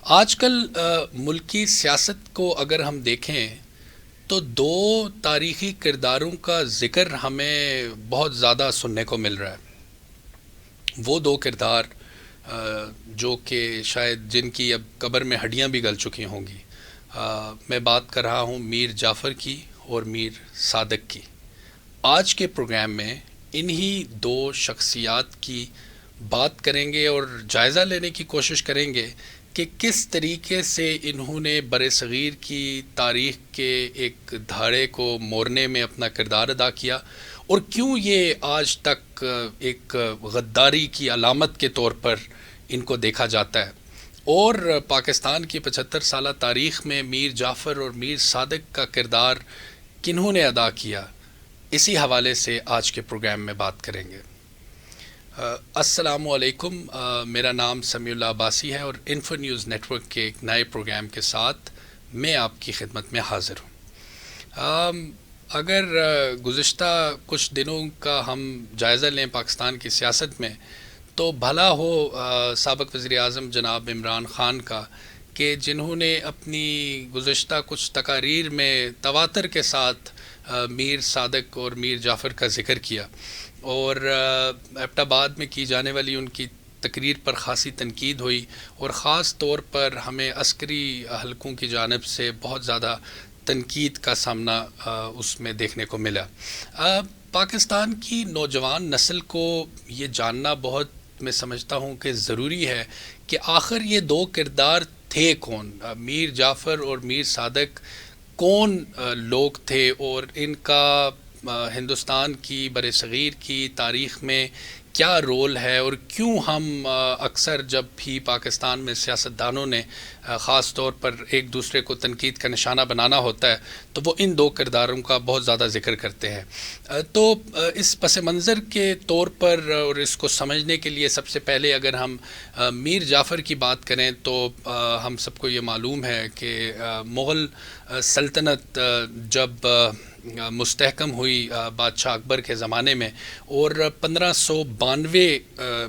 آج کل ملکی سیاست کو اگر ہم دیکھیں تو دو تاریخی کرداروں کا ذکر ہمیں بہت زیادہ سننے کو مل رہا ہے۔ وہ دو کردار جو کہ شاید جن کی اب قبر میں ہڈیاں بھی گل چکی ہوں گی۔ میں بات کر رہا ہوں میر جعفر کی اور میر صادق کی۔ آج کے پروگرام میں انہی دو شخصیات کی بات کریں گے اور جائزہ لینے کی کوشش کریں گے کہ کس طریقے سے انہوں نے بر صغیر کی تاریخ کے ایک دھارے کو موڑنے میں اپنا کردار ادا کیا، اور کیوں یہ آج تک ایک غداری کی علامت کے طور پر ان کو دیکھا جاتا ہے، اور پاکستان کی 75 سالہ تاریخ میں میر جعفر اور میر صادق کا کردار کنہوں نے ادا کیا، اسی حوالے سے آج کے پروگرام میں بات کریں گے۔ السلام علیکم، میرا نام سمیع اللہ عباسی ہے اور انفو نیوز نیٹ ورک کے ایک نئے پروگرام کے ساتھ میں آپ کی خدمت میں حاضر ہوں۔ اگر گزشتہ کچھ دنوں کا ہم جائزہ لیں پاکستان کی سیاست میں، تو بھلا ہو سابق وزیر اعظم جناب عمران خان کا، کہ جنہوں نے اپنی گزشتہ کچھ تقاریر میں تواتر کے ساتھ میر صادق اور میر جعفر کا ذکر کیا، اور ایبٹ آباد میں کی جانے والی ان کی تقریر پر خاصی تنقید ہوئی، اور خاص طور پر ہمیں عسکری حلقوں کی جانب سے بہت زیادہ تنقید کا سامنا اس میں دیکھنے کو ملا۔ پاکستان کی نوجوان نسل کو یہ جاننا بہت، میں سمجھتا ہوں کہ ضروری ہے کہ آخر یہ دو کردار تھے کون، میر جعفر اور میر صادق کون لوگ تھے، اور ان کا ہندوستان کی بر صغیر کی تاریخ میں کیا رول ہے، اور کیوں ہم اکثر جب بھی پاکستان میں سیاستدانوں نے خاص طور پر ایک دوسرے کو تنقید کا نشانہ بنانا ہوتا ہے تو وہ ان دو کرداروں کا بہت زیادہ ذکر کرتے ہیں۔ تو اس پس منظر کے طور پر اور اس کو سمجھنے کے لیے سب سے پہلے اگر ہم میر جعفر کی بات کریں تو ہم سب کو یہ معلوم ہے کہ مغل سلطنت جب مستحکم ہوئی بادشاہ اکبر کے زمانے میں، اور 1592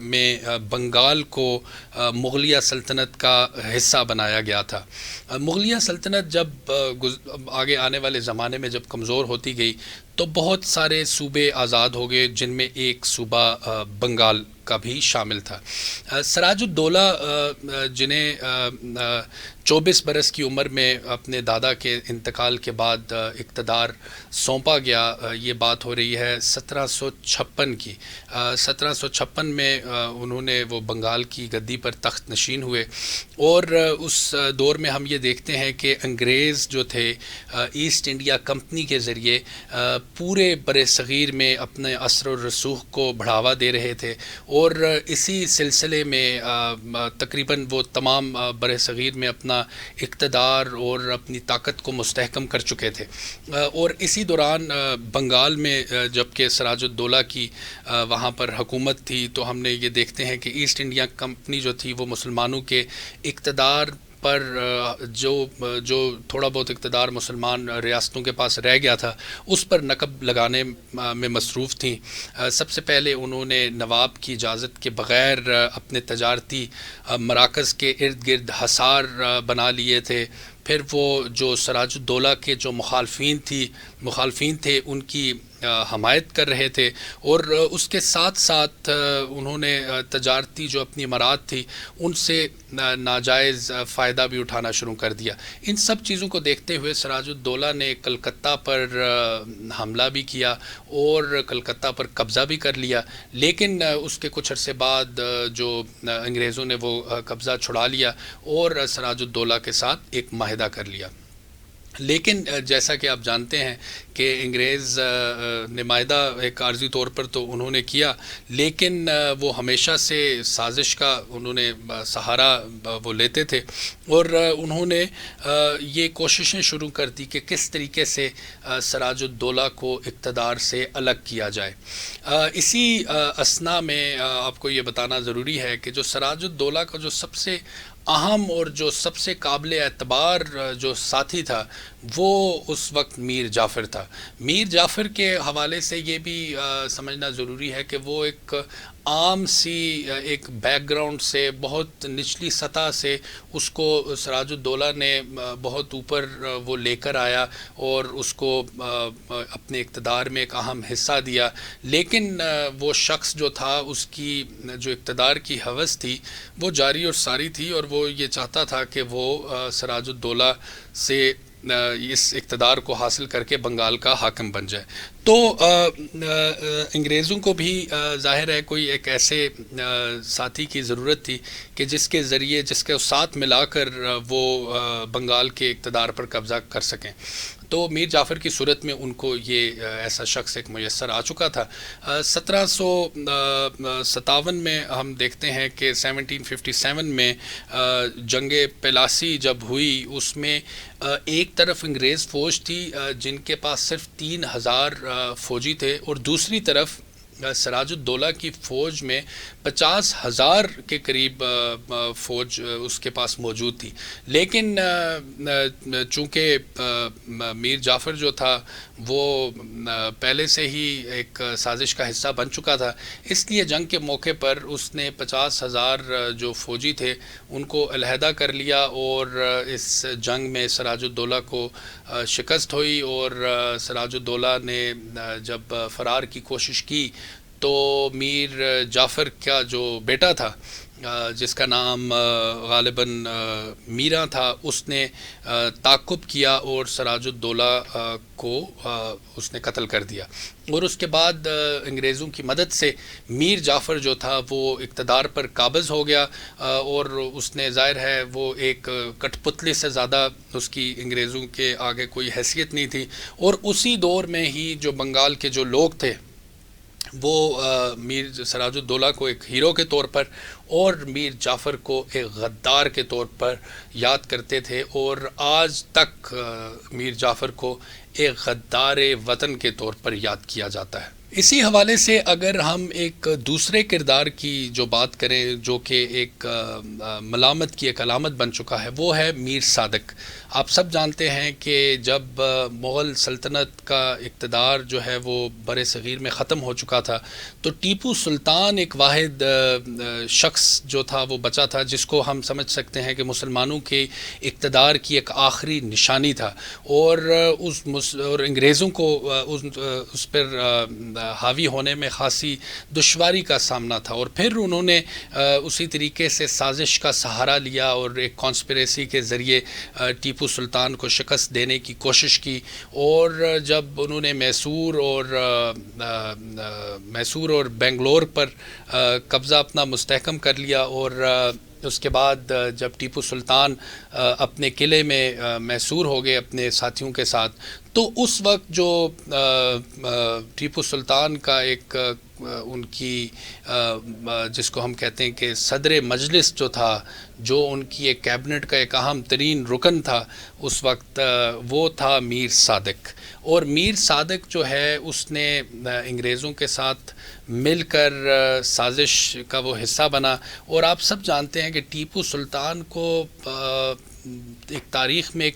میں بنگال کو مغلیہ سلطنت کا حصہ بنایا گیا تھا۔ مغلیہ سلطنت جب آگے آنے والے زمانے میں جب کمزور ہوتی گئی تو بہت سارے صوبے آزاد ہو گئے، جن میں ایک صوبہ بنگال کا بھی شامل تھا۔ سراج الدولہ جنہیں 24 برس کی عمر میں اپنے دادا کے انتقال کے بعد اقتدار سونپا گیا، یہ بات ہو رہی ہے 1756 کی۔ 1756 میں انہوں نے وہ بنگال کی گدی پر تخت نشین ہوئے، اور اس دور میں ہم یہ دیکھتے ہیں کہ انگریز جو تھے ایسٹ انڈیا کمپنی کے ذریعے پورے بر صغیر میں اپنے اثر و رسوخ کو بڑھاوا دے رہے تھے، اور اسی سلسلے میں تقریباً وہ تمام بر صغیر میں اپنا اقتدار اور اپنی طاقت کو مستحکم کر چکے تھے۔ اور اسی دوران بنگال میں جب کہ سراج الدولہ کی وہاں پر حکومت تھی، تو ہم نے یہ دیکھتے ہیں کہ ایسٹ انڈیا کمپنی جو تھی وہ مسلمانوں کے اقتدار پر جو تھوڑا بہت اقتدار مسلمان ریاستوں کے پاس رہ گیا تھا اس پر نقب لگانے میں مصروف تھیں۔ سب سے پہلے انہوں نے نواب کی اجازت کے بغیر اپنے تجارتی مراکز کے ارد گرد حصار بنا لیے تھے، پھر وہ جو سراج الدولہ کے جو مخالفین تھے ان کی حمایت کر رہے تھے، اور اس کے ساتھ ساتھ انہوں نے تجارتی جو اپنی امارات تھی ان سے ناجائز فائدہ بھی اٹھانا شروع کر دیا۔ ان سب چیزوں کو دیکھتے ہوئے سراج الدولہ نے کلکتہ پر حملہ بھی کیا اور کلکتہ پر قبضہ بھی کر لیا، لیکن اس کے کچھ عرصے بعد جو انگریزوں نے وہ قبضہ چھڑا لیا اور سراج الدولہ کے ساتھ ایک معاہدہ کر لیا۔ لیکن جیسا کہ آپ جانتے ہیں کہ انگریز نے معاہدہ ایک عارضی طور پر تو انہوں نے کیا، لیکن وہ ہمیشہ سے سازش کا انہوں نے سہارا وہ لیتے تھے، اور انہوں نے یہ کوششیں شروع کر دی کہ کس طریقے سے سراج الدولہ کو اقتدار سے الگ کیا جائے۔ اسی اثنا میں آپ کو یہ بتانا ضروری ہے کہ جو سراج الدولہ کا جو سب سے اہم اور جو سب سے قابل اعتبار جو ساتھی تھا وہ اس وقت میر جعفر تھا۔ میر جعفر کے حوالے سے یہ بھی سمجھنا ضروری ہے کہ وہ ایک عام سی ایک بیک گراؤنڈ سے بہت نچلی سطح سے اس کو سراج الدولہ نے بہت اوپر وہ لے کر آیا اور اس کو اپنے اقتدار میں ایک اہم حصہ دیا. لیکن وہ شخص جو تھا اس کی جو اقتدار کی ہوس تھی وہ جاری اور ساری تھی، اور وہ یہ چاہتا تھا کہ وہ سراج الدولہ سے اس اقتدار کو حاصل کر کے بنگال کا حاکم بن جائے. تو انگریزوں کو بھی ظاہر ہے کوئی ایک ایسے ساتھی کی ضرورت تھی کہ جس کے ذریعے جس کے ساتھ ملا کر وہ بنگال کے اقتدار پر قبضہ کر سکیں. تو میر جعفر کی صورت میں ان کو یہ ایسا شخص ایک میسر آ چکا تھا. 1757 میں ہم دیکھتے ہیں کہ 1757 میں جنگ پلاسی جب ہوئی، اس میں ایک طرف انگریز فوج تھی جن کے پاس صرف 3000 فوجی تھے، اور دوسری طرف سراج الدولہ کی فوج میں 50,000 کے قریب فوج اس کے پاس موجود تھی. لیکن چونکہ میر جعفر جو تھا وہ پہلے سے ہی ایک سازش کا حصہ بن چکا تھا، اس لیے جنگ کے موقع پر اس نے 50,000 جو فوجی تھے ان کو علیحدہ کر لیا، اور اس جنگ میں سراج الدولہ کو شکست ہوئی. اور سراج الدولہ نے جب فرار کی کوشش کی تو میر جعفر کا جو بیٹا تھا جس کا نام غالباً میرا تھا، اس نے تعاقب کیا اور سراج الدولہ کو اس نے قتل کر دیا. اور اس کے بعد انگریزوں کی مدد سے میر جعفر جو تھا وہ اقتدار پر قابض ہو گیا، اور اس نے ظاہر ہے وہ ایک کٹ پتلی سے زیادہ اس کی انگریزوں کے آگے کوئی حیثیت نہیں تھی. اور اسی دور میں ہی جو بنگال کے جو لوگ تھے وہ میر سراج الدولہ کو ایک ہیرو کے طور پر اور میر جعفر کو ایک غدار کے طور پر یاد کرتے تھے، اور آج تک میر جعفر کو ایک غدار وطن کے طور پر یاد کیا جاتا ہے. اسی حوالے سے اگر ہم ایک دوسرے کردار کی جو بات کریں جو کہ ایک ملامت کی ایک علامت بن چکا ہے، وہ ہے میر صادق. آپ سب جانتے ہیں کہ جب مغل سلطنت کا اقتدار جو ہے وہ بر صغیر میں ختم ہو چکا تھا، تو ٹیپو سلطان ایک واحد شخص جو تھا وہ بچا تھا جس کو ہم سمجھ سکتے ہیں کہ مسلمانوں کے اقتدار کی ایک آخری نشانی تھا، اور انگریزوں کو اس پر حاوی ہونے میں خاصی دشواری کا سامنا تھا. اور پھر انہوں نے اسی طریقے سے سازش کا سہارا لیا اور ایک کانسپریسی کے ذریعے ٹیپو سلطان کو شکست دینے کی کوشش کی. اور جب انہوں نے میسور اور بنگلور پر قبضہ اپنا مستحکم کر لیا، اور اس کے بعد جب ٹیپو سلطان اپنے قلعے میں میسور ہو گئے اپنے ساتھیوں کے ساتھ، تو اس وقت جو ٹیپو سلطان کا ایک ان کی جس کو ہم کہتے ہیں کہ صدر مجلس جو تھا، جو ان کی ایک کیبنٹ کا ایک اہم ترین رکن تھا اس وقت، وہ تھا میر صادق. اور میر صادق جو ہے اس نے انگریزوں کے ساتھ مل کر سازش کا وہ حصہ بنا. اور آپ سب جانتے ہیں کہ ٹیپو سلطان کو ایک تاریخ میں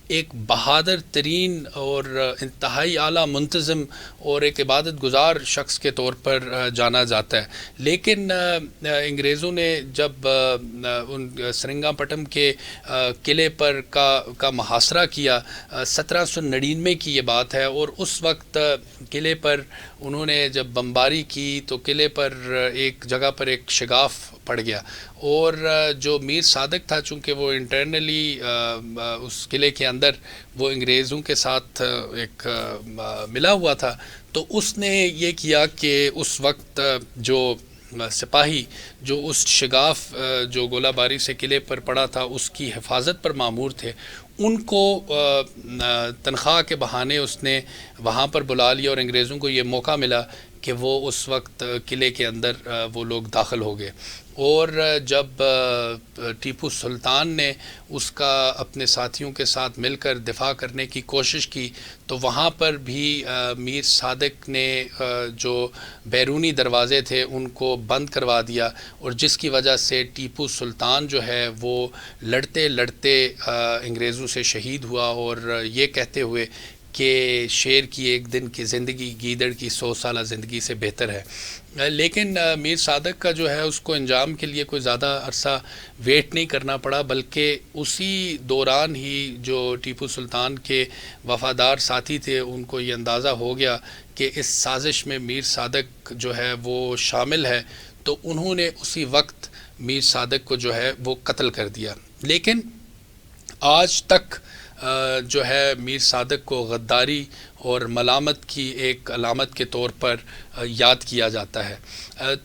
ایک بہادر ترین اور انتہائی اعلیٰ منتظم اور ایک عبادت گزار شخص کے طور پر جانا جاتا ہے. لیکن انگریزوں نے جب ان سرنگا پٹم کے قلعے پر کا محاصرہ کیا، 1799 کی یہ بات ہے، اور اس وقت قلعے پر انہوں نے جب بمباری کی تو قلعے پر ایک جگہ پر ایک شگاف پڑ گیا، اور جو میر صادق تھا چونکہ وہ انٹرنلی اس قلعے کے اندر وہ انگریزوں کے ساتھ ایک ملا ہوا تھا، تو اس نے یہ کیا کہ اس وقت جو سپاہی جو اس شگاف جو گولہ باری سے قلعے پر پڑا تھا اس کی حفاظت پر مامور تھے، ان کو تنخواہ کے بہانے اس نے وہاں پر بلا لیا، اور انگریزوں کو یہ موقع ملا کہ وہ اس وقت قلعے کے اندر وہ لوگ داخل ہو گئے. اور جب ٹیپو سلطان نے اس کا اپنے ساتھیوں کے ساتھ مل کر دفاع کرنے کی کوشش کی تو وہاں پر بھی میر صادق نے جو بیرونی دروازے تھے ان کو بند کروا دیا، اور جس کی وجہ سے ٹیپو سلطان جو ہے وہ لڑتے لڑتے انگریزوں سے شہید ہوا، اور یہ کہتے ہوئے کہ شیر کی ایک دن کی زندگی گیدڑ کی 100 سالہ زندگی سے بہتر ہے، لیکن میر صادق کا جو ہے اس کو انجام کے لیے کوئی زیادہ عرصہ ویٹ نہیں کرنا پڑا، بلکہ اسی دوران ہی جو ٹیپو سلطان کے وفادار ساتھی تھے ان کو یہ اندازہ ہو گیا کہ اس سازش میں میر صادق جو ہے وہ شامل ہے، تو انہوں نے اسی وقت میر صادق کو جو ہے وہ قتل کر دیا۔ لیکن آج تک جو ہے میر صادق کو غداری اور ملامت کی ایک علامت کے طور پر یاد کیا جاتا ہے۔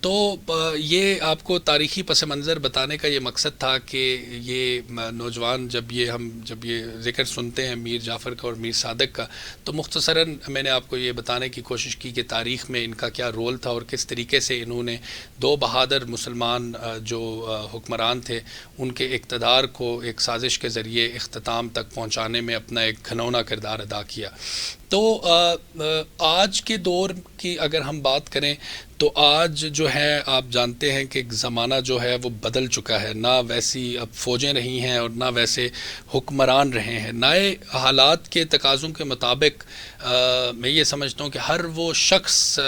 تو یہ آپ کو تاریخی پس منظر بتانے کا یہ مقصد تھا کہ یہ نوجوان جب یہ ذکر سنتے ہیں میر جعفر کا اور میر صادق کا، تو مختصراً میں نے آپ کو یہ بتانے کی کوشش کی کہ تاریخ میں ان کا کیا رول تھا اور کس طریقے سے انہوں نے دو بہادر مسلمان جو حکمران تھے ان کے اقتدار کو ایک سازش کے ذریعے اختتام تک پہنچانے میں اپنا ایک گھنونا کردار ادا کیا۔ تو آج کے دور کی اگر ہم بات کریں تو آج جو ہے آپ جانتے ہیں کہ زمانہ جو ہے وہ بدل چکا ہے، نہ ویسی اب فوجیں رہی ہیں اور نہ ویسے حکمران رہے ہیں۔ نئے حالات کے تقاضوں کے مطابق میں یہ سمجھتا ہوں کہ ہر وہ شخص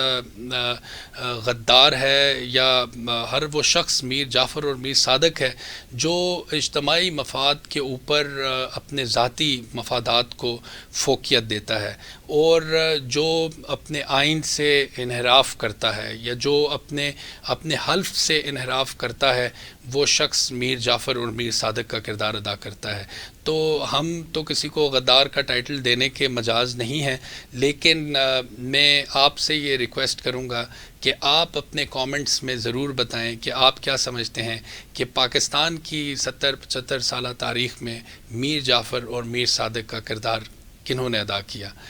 غدار ہے یا ہر وہ شخص میر جعفر اور میر صادق ہے جو اجتماعی مفاد کے اوپر اپنے ذاتی مفادات کو فوقیت دیتا ہے، اور جو اپنے آئین سے انحراف کرتا ہے یا جو اپنے حلف سے انحراف کرتا ہے، وہ شخص میر جعفر اور میر صادق کا کردار ادا کرتا ہے۔ تو ہم تو کسی کو غدار کا ٹائٹل دینے کے مجاز نہیں ہیں، لیکن میں آپ سے یہ ریکویسٹ کروں گا کہ آپ اپنے کامنٹس میں ضرور بتائیں کہ آپ کیا سمجھتے ہیں کہ پاکستان کی 70-75 سالہ تاریخ میں میر جعفر اور میر صادق کا کردار کنہوں نے ادا کیا۔